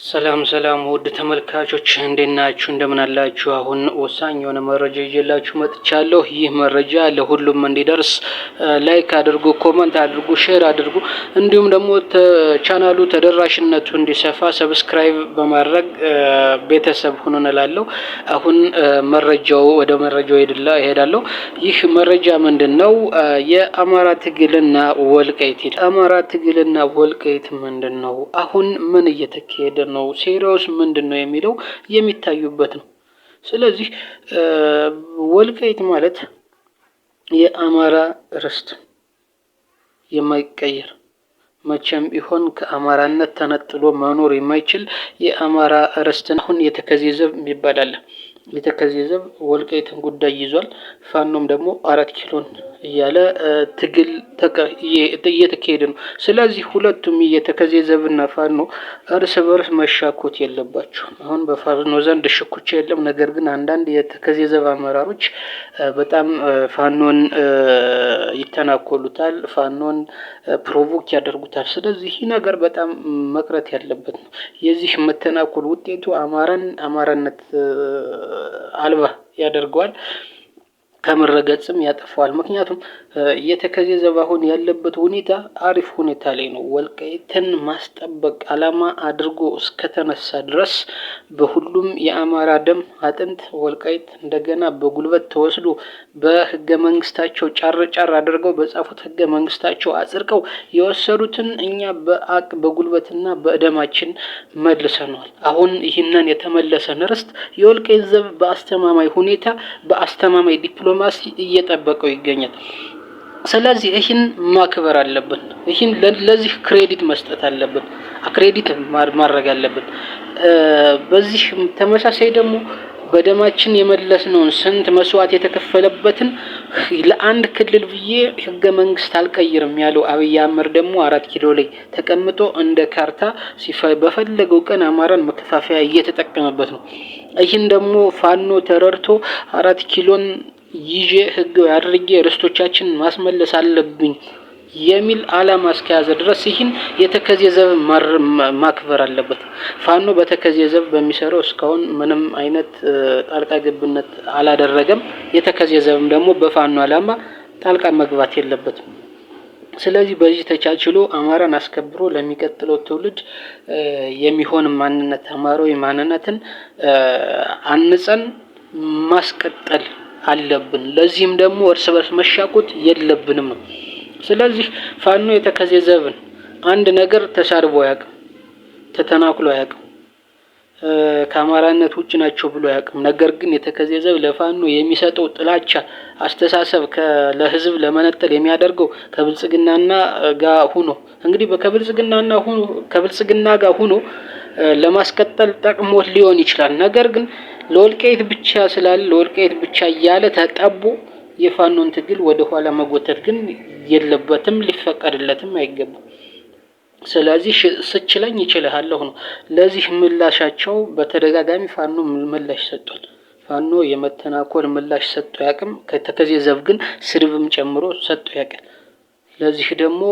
ሰላም ሰላም ውድ ተመልካቾች እንዴት ናችሁ? እንደምን አላችሁ? አሁን ወሳኝ የሆነ መረጃ ይዤላችሁ መጥቻለሁ። ይህ መረጃ ለሁሉም እንዲደርስ ላይክ አድርጉ፣ ኮመንት አድርጉ፣ ሼር አድርጉ። እንዲሁም ደግሞ ቻናሉ ተደራሽነቱ እንዲሰፋ ሰብስክራይብ በማድረግ ቤተሰብ ሁኑ እላለሁ። አሁን ወደ መረጃው እሄዳለሁ። ይህ መረጃ ምንድነው? የአማራ ትግልና ወልቃይት። አማራ ትግልና ወልቃይት ምንድነው? አሁን ምን እየተካሄደ ነው? ሴራውስ ምንድነው የሚለው የሚታዩበት ነው። ስለዚህ ወልቃይት ማለት የአማራ ርስት የማይቀየር መቼም ቢሆን ከአማራነት ተነጥሎ መኖር የማይችል የአማራ ርስት ነው። አሁን የተከዜ ዘብ ይባላል። የተከዜ ዘብ ወልቃይትን ጉዳይ ይዟል። ፋኖም ደግሞ 4 ኪሎን እያለ ትግል እየተካሄደ ነው። ስለዚህ ሁለቱም የተከዜ ዘብና ፋኖ እርስ በርስ መሻኮት የለባቸውም። አሁን በፋኖ ዘንድ ሽኩቻ የለም። ነገር ግን አንዳንድ የተከዜ ዘብ አመራሮች በጣም ፋኖን ይተናኮሉታል፣ ፋኖን ፕሮቮክ ያደርጉታል። ስለዚህ ይህ ነገር በጣም መቅረት ያለበት ነው። የዚህ መተናኮል ውጤቱ አማራነት አልባ ያደርገዋል፣ ከምረገጽም ያጠፋዋል። ምክንያቱም የተከዜ ዘብ አሁን ያለበት ሁኔታ አሪፍ ሁኔታ ላይ ነው። ወልቃይትን ማስጠበቅ አላማ አድርጎ እስከተነሳ ድረስ በሁሉም የአማራ ደም አጥንት ወልቃይት እንደገና በጉልበት ተወስዶ በህገ መንግስታቸው ጫር አድርገው በጻፉት ህገ መንግስታቸው አጽድቀው የወሰዱትን እኛ በጉልበትና በደማችን መልሰናል። አሁን ይህንን የተመለሰን ርስት የወልቃይት ዘብ በአስተማማኝ ሁኔታ በአስተማማኝ ዲፕሎማሲ እየጠበቀው ይገኛል። ስለዚህ ይህን ማክበር አለብን። ይህን ለዚህ ክሬዲት መስጠት አለብን። ክሬዲት ማድረግ አለብን። በዚህ ተመሳሳይ ደግሞ በደማችን የመለስነውን ስንት መስዋዕት የተከፈለበትን ለአንድ ክልል ብዬ ህገ መንግስት አልቀይርም ያለው አብይ አህመድ ደግሞ 4 ኪሎ ላይ ተቀምጦ እንደ ካርታ በፈለገው ቀን አማራን መከፋፈያ እየተጠቀመበት ነው። ይህን ደግሞ ፋኖ ተረድቶ 4 ኪሎን ይዤ ህጋዊ አድርጌ ርስቶቻችንን ማስመለስ አለብኝ የሚል አላማ እስከያዘ ድረስ ይህን የተከዜ ዘብ ማክበር አለበት። ፋኖ በተከዜ ዘብ በሚሰራው እስካሁን ምንም አይነት ጣልቃ ገብነት አላደረገም። የተከዜ ዘብም ደግሞ በፋኖ አላማ ጣልቃ መግባት የለበትም። ስለዚህ በዚህ ተቻችሎ አማራን አስከብሮ ለሚቀጥለው ትውልድ የሚሆን ማንነት አማራዊ ማንነትን አንጸን ማስቀጠል አለብን። ለዚህም ደግሞ እርስ በርስ መሻኮት የለብንም ነው። ስለዚህ ፋኖ የተከዜ ዘብን አንድ ነገር ተሳድቦ አያውቅም፣ ተተናክሎ አያውቅም፣ ከአማራነት ውጭ ናቸው ብሎ አያውቅም። ነገር ግን የተከዜ ዘብ ለፋኖ የሚሰጠው ጥላቻ አስተሳሰብ ለህዝብ ለመነጠል የሚያደርገው ከብልጽግናና ጋር ሆኖ እንግዲህ ከብልጽግና ጋር ሆኖ ለማስቀጠል ጠቅሞት ሊሆን ይችላል። ነገር ግን ለወልቃይት ብቻ ስላለ ለወልቃይት ብቻ እያለ ተጠቦ የፋኖን ትግል ወደ ኋላ መጎተት ግን የለበትም፣ ሊፈቀድለትም አይገባም። ስለዚህ ስችለኝ ይችላልሁ ነው። ለዚህ ምላሻቸው በተደጋጋሚ ፋኖ ምላሽ ሰጥቷል። ፋኖ የመተናኮል ምላሽ ሰጥቶ ያቅም፣ ከተከዜ ዘብ ግን ስድብም ጨምሮ ሰጥቶ ያቀል። ለዚህ ደግሞ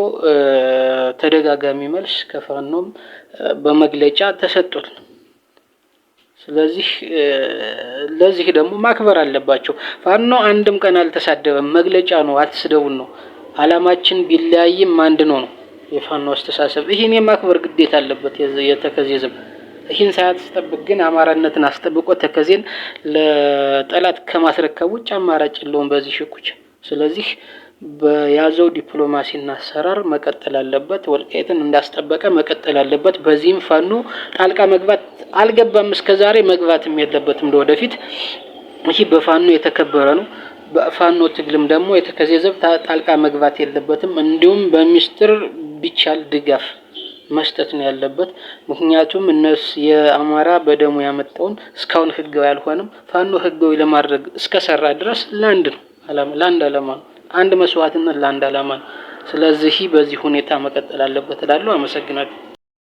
ተደጋጋሚ መልስ ከፋኖም በመግለጫ ተሰጥቷል። ስለዚህ ለዚህ ደግሞ ማክበር አለባቸው። ፋኖ አንድም ቀን አልተሳደበም፣ መግለጫ ነው፣ አትስደቡን ነው። አላማችን ቢለያይም አንድ ነው የፋኖ አስተሳሰብ። ይሄን የማክበር ግዴታ አለበት የተከዜ ዘብ። ይህን ሳያስጠብቅ ግን አማራነትን አስጠብቆ ተከዜን ለጠላት ከማስረከብ ውጭ አማራጭ የለውም በዚህ ሽኩች። ስለዚህ በያዘው ዲፕሎማሲና አሰራር መቀጠል አለበት። ወልቃይትን እንዳስጠበቀ መቀጠል አለበት። በዚህም ፋኖ ጣልቃ መግባት አልገባም፣ እስከዛሬ መግባትም የለበትም ለወደፊት። ይህ በፋኖ የተከበረ ነው። በፋኖ ትግልም ደግሞ የተከዜ ዘብ ጣልቃ መግባት የለበትም። እንዲሁም በሚስጥር ቢቻል ድጋፍ መስጠት ነው ያለበት። ምክንያቱም የአማራ በደሙ ያመጣውን እስካሁን ህጋዊ አልሆነም። ፋኖ ህጋዊ ለማድረግ እስከሰራ ድረስ ለአንድ ዓላማ ነው። አንድ መስዋዕትነት ለአንድ ዓላማ ነው። ስለዚህ በዚህ ሁኔታ መቀጠል አለበት እላለሁ። አመሰግናለሁ።